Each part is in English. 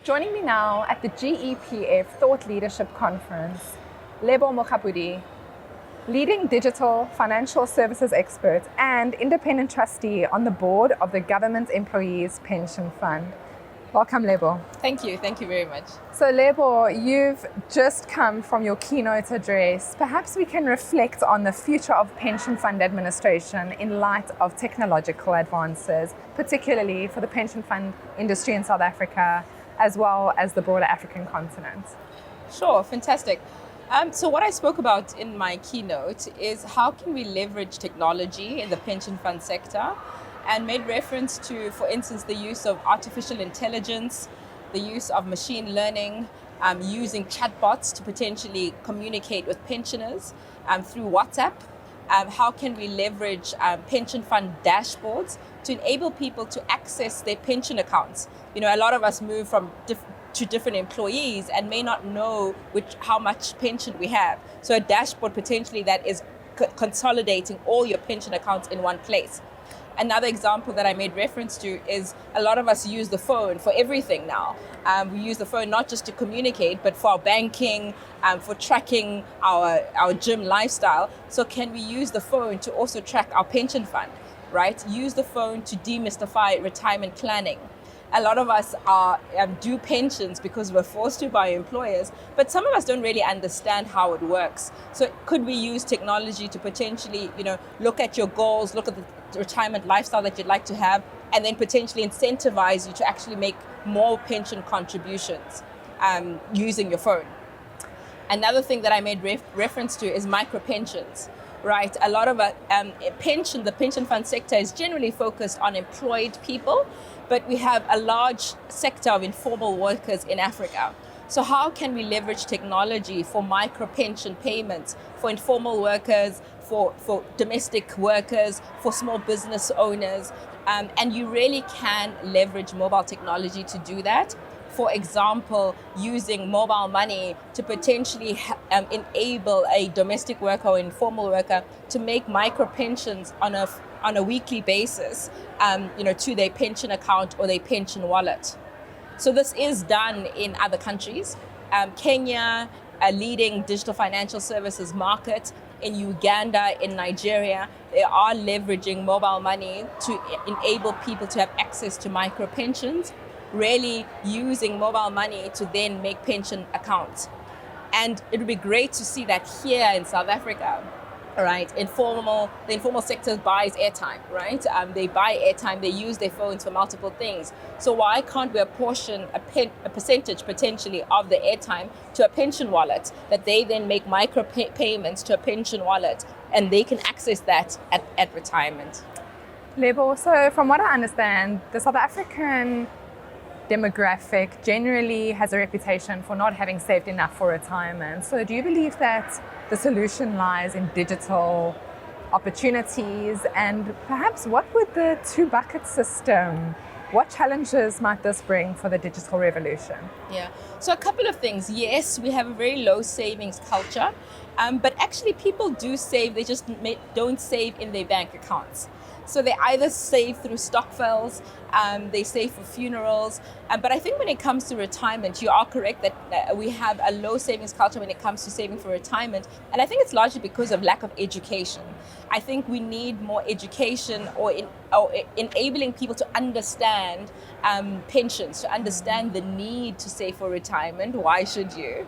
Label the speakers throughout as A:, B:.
A: Joining me now at the GEPF Thought Leadership Conference, Lebo Mokgabudi, leading digital financial services expert and independent trustee on the board of the Government Employees Pension Fund. Welcome, Lebo.
B: Thank you very much.
A: So Lebo, you've just come from your keynote address. Perhaps we can reflect on the future of pension fund administration in light of technological advances, particularly for the pension fund industry in South Africa, as well as the broader African continent.
B: Sure, fantastic. So what I spoke about in my keynote is how can we leverage technology in the pension fund sector, and made reference to, for instance, the use of artificial intelligence, the use of machine learning, using chatbots to potentially communicate with pensioners through WhatsApp. How can we leverage pension fund dashboards to enable people to access their pension accounts? You know, a lot of us move from to different employees and may not know how much pension we have. So a dashboard potentially that is consolidating all your pension accounts in one place. Another example that I made reference to is a lot of us use the phone for everything now. We use the phone not just to communicate, but for our banking, for tracking our gym lifestyle. So can we use the phone to also track our pension fund, right? Use the phone to demystify retirement planning. A lot of us are do pensions because we're forced to by employers, but some of us don't really understand how it works. So could we use technology to potentially, look at your goals, look at the retirement lifestyle that you'd like to have, and then potentially incentivize you to actually make more pension contributions using your phone. Another thing that I made reference to is micro pensions. Right, a lot of the pension fund sector is generally focused on employed people, but we have a large sector of informal workers in Africa. So how can we leverage technology for micro pension payments for informal workers, for domestic workers, for small business owners? And you really can leverage mobile technology to do that. For example, using mobile money to potentially enable a domestic worker or informal worker to make micro pensions on a weekly basis, to their pension account or their pension wallet. So this is done in other countries. Kenya, a leading digital financial services market, in Uganda, in Nigeria, they are leveraging mobile money to enable people to have access to micro pensions, really using mobile money to then make pension accounts. And it would be great to see that here in South Africa, right? The informal sector buys airtime, right? They buy airtime, they use their phones for multiple things. So why can't we apportion a percentage potentially of the airtime to a pension wallet that they then make micro payments to a pension wallet, and they can access that at retirement?
A: Lebo, so from what I understand, the South African demographic generally has a reputation for not having saved enough for retirement. So do you believe that the solution lies in digital opportunities? And perhaps what would the two-bucket system, what challenges might this bring for the digital revolution?
B: Yeah, so a couple of things. Yes, we have a very low savings culture, but actually people do save, they just don't save in their bank accounts. So they either save through stokvels, they save for funerals. But I think when it comes to retirement, you are correct that we have a low savings culture when it comes to saving for retirement. And I think it's largely because of lack of education. I think we need more education or enabling people to understand pensions, to understand the need to save for retirement. Why should you?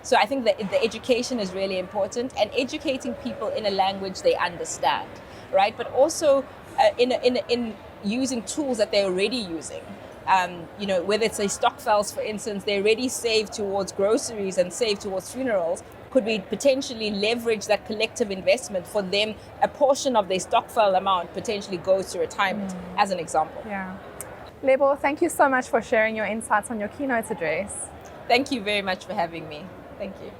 B: So I think that the education is really important, and educating people in a language they understand. Right, but also in using tools that they're already using. Whether it's a stokvels, for instance, they already save towards groceries and save towards funerals. Could we potentially leverage that collective investment for them? A portion of their stokvel amount potentially goes to retirement, as an example.
A: Yeah. Lebo, thank you so much for sharing your insights on your keynote address.
B: Thank you very much for having me. Thank you.